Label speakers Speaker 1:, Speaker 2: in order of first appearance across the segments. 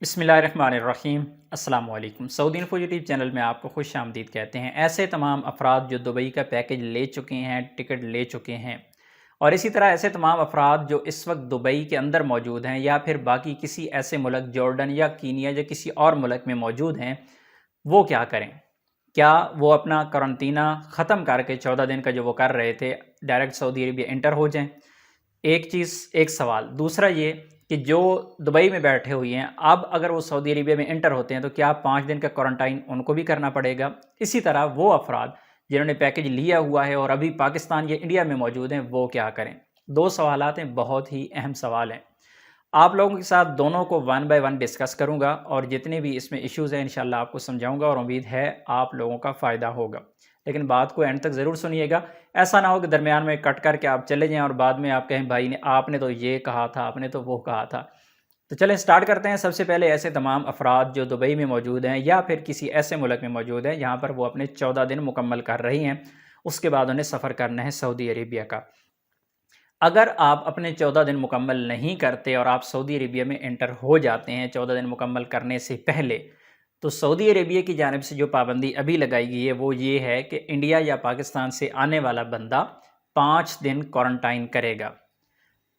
Speaker 1: बिस्मिल्लाहिर्रहमानिर्रहीम। अस्सलाम वालेकुम। सऊदी इन्फो यूट्यूब चैनल में आपको खुश आमदीद कहते हैं। ऐसे तमाम अफराद जो दुबई का पैकेज ले चुके हैं, टिकट ले चुके हैं, और इसी तरह ऐसे तमाम अफराद जो इस वक्त दुबई के अंदर मौजूद हैं या फिर बाकी किसी ऐसे मुल्क जॉर्डन या कीनिया या किसी और मुल्क में मौजूद हैं, वो क्या करें? क्या वो अपना करंतना ख़त्म करके 14 दिन का जो वो कर रहे थे डायरेक्ट सऊदी अरबिया इंटर हो जाएं? एक चीज़, एक सवाल। दूसरा ये कि जो दुबई में बैठे हुए हैं, अब अगर वो सऊदी अरेबिया में इंटर होते हैं तो क्या 5 दिन का क्वारंटाइन उनको भी करना पड़ेगा? इसी तरह वो अफराद जिन्होंने पैकेज लिया हुआ है और अभी पाकिस्तान या इंडिया में मौजूद हैं, वो क्या करें? 2 सवालात हैं, बहुत ही अहम सवाल हैं। आप लोगों के साथ दोनों को वन बाय वन डिस्कस करूंगा और जितने भी इसमें इश्यूज़ हैं इंशाल्लाह आपको समझाऊंगा और उम्मीद है आप लोगों का फ़ायदा होगा। लेकिन बात को एंड तक ज़रूर सुनिएगा। ऐसा ना हो कि दरमियान में कट करके आप चले जाएं और बाद में आप कहें भाई ने आपने तो ये कहा था, आपने तो वो कहा था। तो चलें स्टार्ट करते हैं। सबसे पहले ऐसे तमाम अफराद जो दुबई में मौजूद हैं या फिर किसी ऐसे मुल्क में मौजूद हैं जहाँ पर वो अपने 14 दिन मुकम्मल कर रही हैं, उसके बाद उन्हें सफ़र करना है सऊदी अरेबिया का। अगर आप अपने 14 दिन मुकम्मल नहीं करते और आप सऊदी अरेबिया में एंटर हो जाते हैं 14 दिन मुकम्मल करने से पहले, तो सऊदी अरेबिया की जानिब से जो पाबंदी अभी लगाई गई है वो ये है कि इंडिया या पाकिस्तान से आने वाला बंदा 5 दिन क्वारंटाइन करेगा।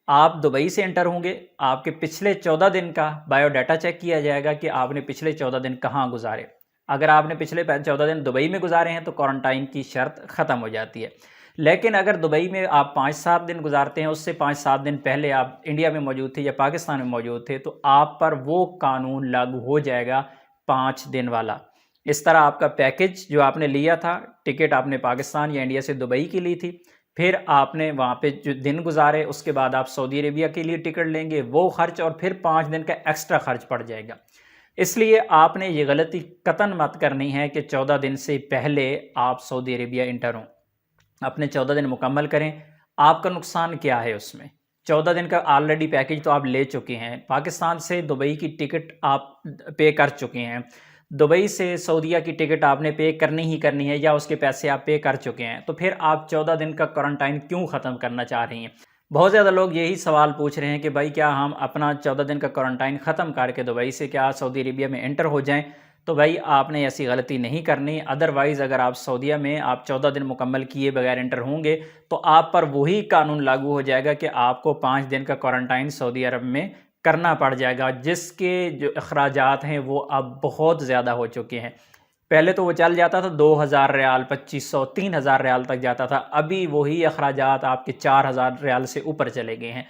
Speaker 1: आप दुबई से एंटर होंगे, आपके पिछले 14 दिन का बायोडाटा चेक किया जाएगा कि आपने पिछले 14 दिन कहाँ गुजारे। अगर आपने पिछले 14 दिन दुबई में गुजारे हैं तो क्वारंटाइन की शर्त ख़त्म हो जाती है। लेकिन अगर दुबई में आप 5-7 दिन गुजारते हैं, उससे 5-7 दिन पहले आप इंडिया में मौजूद थे या पाकिस्तान में मौजूद थे, तो आप पर वो कानून लागू हो जाएगा 5 दिन वाला। इस तरह आपका पैकेज जो आपने लिया था, टिकट आपने पाकिस्तान या इंडिया से दुबई की ली थी, फिर आपने वहाँ पे जो दिन गुजारे, उसके बाद आप सऊदी अरेबिया के लिए टिकट लेंगे, वो खर्च और फिर 5 दिन का एक्स्ट्रा खर्च पड़ जाएगा। इसलिए आपने ये गलती कतन मत करनी है कि 14 दिन से पहले आप सऊदी अरेबिया इंटर हों। अपने 14 दिन मुकम्मल करें। आपका नुकसान क्या है उसमें? 14 दिन का ऑलरेडी पैकेज तो आप ले चुके हैं, पाकिस्तान से दुबई की टिकट आप पे कर चुके हैं, दुबई से सऊदीया की टिकट आपने पे करनी ही करनी है या उसके पैसे आप पे कर चुके हैं, तो फिर आप 14 दिन का क्वारंटाइन क्यों ख़त्म करना चाह रही हैं? बहुत ज़्यादा लोग यही सवाल पूछ रहे हैं कि भाई क्या हम अपना 14 दिन का क्वारंटाइन ख़त्म करके दुबई से क्या सऊदी अरेबिया में एंटर हो जाएं? तो भाई आपने ऐसी गलती नहीं करनी। अदरवाइज़ अगर आप सऊदीया में आप 14 दिन मुकम्मल किए बगैर एंटर होंगे तो आप पर वही कानून लागू हो जाएगा कि आपको 5 दिन का क्वारंटाइन सऊदी अरब में करना पड़ जाएगा, जिसके जो अखराजात हैं वो अब बहुत ज़्यादा हो चुके हैं। पहले तो वो चल जाता था 2000 रियाल, 2500, 3000 रियाल तक जाता था। अभी वही अखराजात आपके 4000 रियाल से ऊपर चले गए हैं।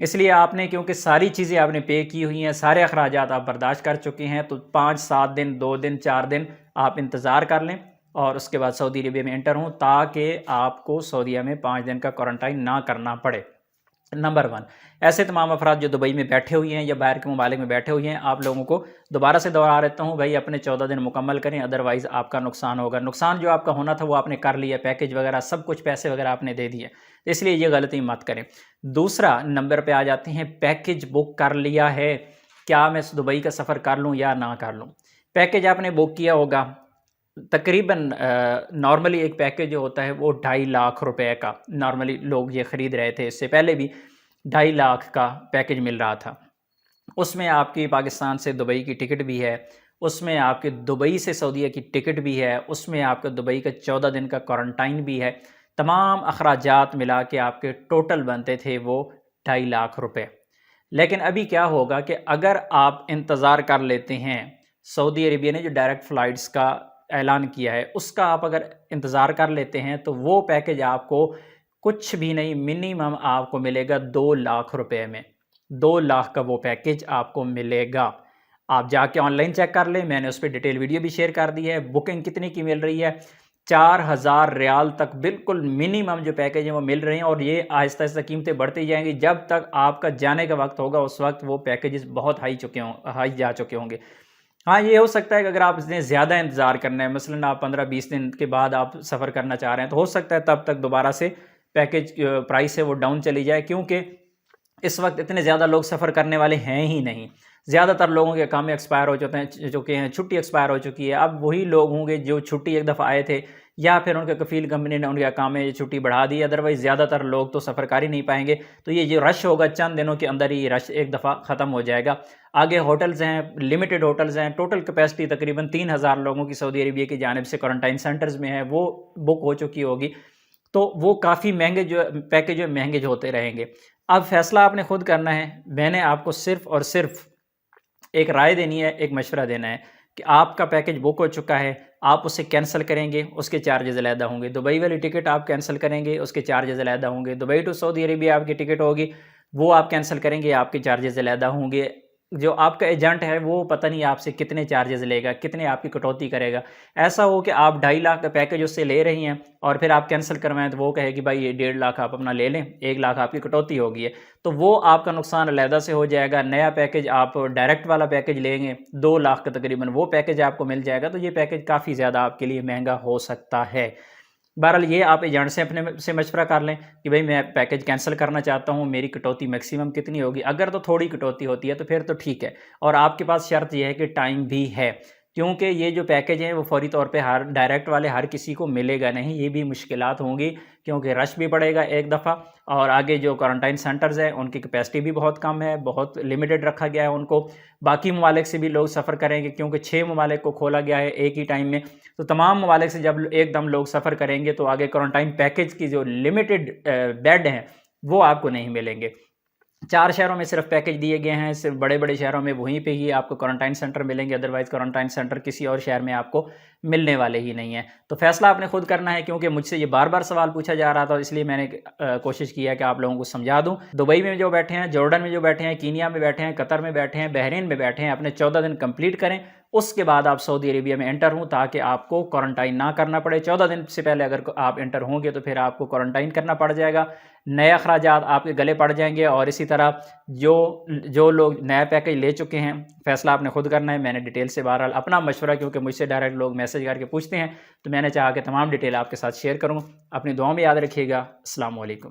Speaker 1: इसलिए आपने, क्योंकि सारी चीज़ें आपने पे की हुई हैं, सारे अखराजात आप बर्दाश्त कर चुके हैं, तो 5-7 दिन, 2 दिन, 4 दिन आप इंतज़ार कर लें और उसके बाद सऊदी अरेबिया में एंटर हों, ताकि आपको सऊदीया में 5 दिन का क्वारंटाइन ना करना पड़े। नंबर 1, ऐसे तमाम अफराद जो दुबई में बैठे हुए हैं या बाहर के ममालिक में बैठे हुए हैं, आप लोगों को दोबारा से दोहरा देता हूँ, भाई अपने 14 दिन मुकम्मल करें, अदरवाइज़ आपका नुकसान होगा। नुकसान जो आपका होना था वो आपने कर लिया, पैकेज वगैरह सब कुछ, पैसे वगैरह आपने दे दिए, इसलिए ये गलती मत करें। दूसरा नंबर पे आ जाते हैं, पैकेज बुक कर लिया है, क्या मैं दुबई का सफ़र कर लूँ या ना कर लूँ? पैकेज आपने बुक किया होगा, तकरीबन नॉर्मली एक पैकेज जो होता है वो 2.5 लाख रुपए का, नॉर्मली लोग ये ख़रीद रहे थे, इससे पहले भी 2.5 लाख का पैकेज मिल रहा था। उसमें आपकी पाकिस्तान से दुबई की टिकट भी है, उसमें आपके दुबई से सऊदीया की टिकट भी है, उसमें आपका दुबई का 14 दिन का क्वारंटाइन भी है। तमाम अखराजात मिला के आपके टोटल बनते थे वो 2.5 लाख रुपए। लेकिन अभी क्या होगा कि अगर आप इंतज़ार कर लेते हैं, सऊदी अरेबिया ने जो डायरेक्ट फ़्लाइट्स का ऐलान किया है उसका आप अगर इंतज़ार कर लेते हैं, तो वो पैकेज आपको कुछ भी नहीं, मिनिमम आपको मिलेगा 2 लाख रुपए में। 2 लाख का वो पैकेज आपको मिलेगा। आप जाके ऑनलाइन चेक कर लें, मैंने उस पर डिटेल वीडियो भी शेयर कर दी है। बुकिंग कितने की मिल रही है? 4000 रियाल तक बिल्कुल मिनिमम जो पैकेज है वो मिल रहे हैं, और ये आहिस्ता आहिस्ता कीमतें बढ़ती जाएंगी। जब तक आपका जाने का वक्त होगा उस वक्त वो पैकेजेस बहुत हाई जा चुके होंगे। हाँ, ये हो सकता है कि अगर आप इसने ज़्यादा इंतज़ार करना है, मसलन आप 15-20 दिन के बाद आप सफ़र करना चाह रहे हैं, तो हो सकता है तब तक दोबारा से पैकेज प्राइस है वो डाउन चली जाए, क्योंकि इस वक्त इतने ज़्यादा लोग सफ़र करने वाले हैं ही नहीं। ज़्यादातर लोगों के काम एक्सपायर हो चुके हैं, छुट्टी एक्सपायर हो चुकी है। अब वही लोग होंगे जो छुट्टी एक दफ़ा आए थे یا پھر ان کے کفیل کمپنی نے ان کے اقامے چھٹی بڑھا دی، ادروائز زیادہ تر لوگ تو سفر کر ہی نہیں پائیں گے، تو یہ جو رش ہوگا چند دنوں کے اندر ہی رش ایک دفعہ ختم ہو جائے گا۔ آگے ہوٹلز ہیں، لمیٹڈ ہوٹلز ہیں، ٹوٹل کیپیسٹی تقریباً 3000 لوگوں کی سعودی عربیہ کی جانب سے کوارنٹائن سینٹرز میں ہے، وہ بک ہو چکی ہوگی، تو وہ کافی مہنگے جو پیکج جو مہنگے جو ہوتے رہیں گے۔ اب فیصلہ آپ نے خود کرنا ہے، میں نے آپ کو صرف اور صرف ایک رائے دینی ہے، ایک مشورہ دینا ہے کہ آپ کا پیکج بک ہو چکا ہے، آپ اسے کینسل کریں گے، اس کے چارجز علیحدہ ہوں گے۔ دبئی والی ٹکٹ آپ کینسل کریں گے، اس کے چارجز علیحدہ ہوں گے۔ دبئی ٹو سعودی عربیہ آپ کی ٹکٹ ہوگی، وہ آپ کینسل کریں گے، آپ کے چارجز علیحدہ ہوں گے۔ جو آپ کا ایجنٹ ہے وہ پتہ نہیں آپ سے کتنے چارجز لے گا، کتنے آپ کی کٹوتی کرے گا۔ ایسا ہو کہ آپ 2.5 لاکھ کا پیکج اس سے لے رہی ہیں اور پھر آپ کینسل کروائیں تو وہ کہے کہ بھائی یہ 1.5 لاکھ آپ اپنا لے لیں، 1 لاکھ آپ کی کٹوتی ہوگی ہے، تو وہ آپ کا نقصان علیحدہ سے ہو جائے گا۔ نیا پیکج آپ ڈائریکٹ والا پیکج لیں گے 2 لاکھ کا تقریباً وہ پیکج آپ کو مل جائے گا، تو یہ پیکج کافی زیادہ آپ کے لیے مہنگا ہو سکتا ہے۔ بہرحال یہ آپ ایجنٹ سے اپنے سے مشورہ کر لیں کہ بھئی میں پیکج کینسل کرنا چاہتا ہوں، میری کٹوتی میکسیمم کتنی ہوگی۔ اگر تو تھوڑی کٹوتی ہوتی ہے تو پھر تو ٹھیک ہے، اور آپ کے پاس شرط یہ ہے کہ ٹائم بھی ہے، کیونکہ یہ جو پیکج ہیں وہ فوری طور پہ ڈائریکٹ والے ہر کسی کو ملے گا نہیں، یہ بھی مشکلات ہوں گی کیونکہ رش بھی پڑے گا ایک دفعہ، اور آگے جو کوارنٹائن سینٹرز ہیں ان کی کیپیسٹی بھی بہت کم ہے، بہت لمیٹڈ رکھا گیا ہے ان کو۔ باقی ممالک سے بھی لوگ سفر کریں گے کیونکہ 6 ممالک کو کھولا گیا ہے ایک ہی ٹائم میں، تو تمام ممالک سے جب ایک دم لوگ سفر کریں گے تو آگے کوارنٹائن پیکج کی جو لمیٹڈ بیڈ ہیں وہ آپ کو نہیں ملیں گے۔ 4 شہروں میں صرف پیکج دیے گئے ہیں، صرف بڑے بڑے شہروں میں وہیں پہ ہی آپ کو کوارنٹائن سینٹر ملیں گے، ادروائز کوارنٹائن سینٹر کسی اور شہر میں آپ کو ملنے والے ہی نہیں ہیں۔ تو فیصلہ آپ نے خود کرنا ہے، کیونکہ مجھ سے یہ بار بار سوال پوچھا جا رہا تھا، اس لیے میں نے کوشش کی ہے کہ آپ لوگوں کو سمجھا دوں۔ دبئی میں جو بیٹھے ہیں، جارڈن میں جو بیٹھے ہیں، کینیا میں بیٹھے ہیں، قطر میں بیٹھے ہیں، بحرین میں بیٹھے ہیں، اپنے 14 دن کمپلیٹ کریں، اس کے بعد آپ سعودی عربیہ میں انٹر ہوں تاکہ آپ کو کوارنٹائن نہ کرنا پڑے۔ 14 دن سے پہلے اگر آپ انٹر ہوں گے تو پھر آپ کو کوارنٹائن کرنا پڑ جائے گا، نئے اخراجات آپ کے گلے پڑ جائیں گے، اور اسی طرح جو لوگ نیا پیکج لے چکے ہیں، فیصلہ آپ نے خود کرنا ہے۔ میں نے ڈیٹیل سے بہرحال اپنا مشورہ، کیونکہ مجھ سے ڈائریکٹ لوگ میسج کر کے پوچھتے ہیں، تو میں نے چاہا کہ تمام ڈیٹیل آپ کے ساتھ شیئر کروں۔ اپنی دعاؤں میں یاد رکھیے گا۔ السلام علیکم۔